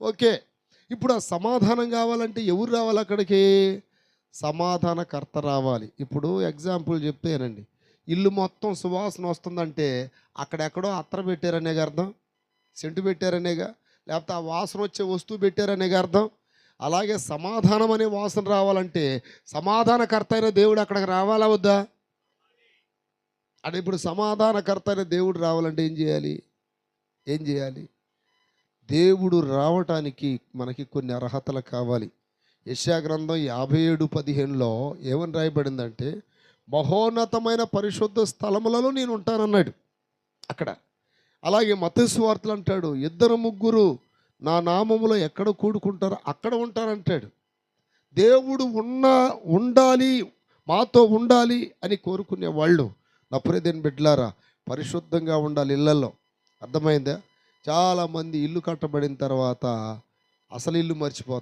Okay. ఇప్పుడు ఆ సమాధానం కావాలంటే ఎవరు రావాలి అక్కడికి? సమాధానకర్త రావాలి. ఇప్పుడు ఎగ్జాంపుల్ చెప్తేనండి. ఇల్లు మొత్తం సువాసన వస్తుందంటే అక్కడెక్కడో అత్తరు పెట్టారనేగా అర్థం. సెంటు పెట్టారనేగా. లేకపోతే ఆ వాసన వచ్చే వస్తువు పెట్టారనేగా అర్థం. అలాగే సమాధానం అనే వాసన రావాలంటే సమాధానకర్త అయిన దేవుడు అక్కడికి రావాలా వద్దా? అంటే ఇప్పుడు సమాధానకర్త అయిన దేవుడు రావాలంటే ఏం చేయాలి? ఏం చేయాలి? దేవుడు రావటానికి మనకి కొన్ని అర్హతలు కావాలి. యెషయా గ్రంథం 57:15లో ఏమని రాయబడిందంటే, మహోన్నతమైన పరిశుద్ధ స్థలములలో నేను ఉంటానన్నాడు అక్కడ. అలాగే మత్తయి సువార్తలో అంటాడు, ఇద్దరు ముగ్గురు నా నామములో ఎక్కడ కూడుకుంటారో అక్కడ ఉంటానంటాడు. దేవుడు ఉండాలి, మాతో ఉండాలి అని కోరుకునే వాళ్ళు, నా ప్రియమైన బిడ్డలారా, పరిశుద్ధంగా ఉండాలి ఇళ్ళల్లో. అర్థమైందా? చాలామంది ఇల్లు కట్టబడిన తర్వాత అసలు ఇల్లు మర్చిపోతారు.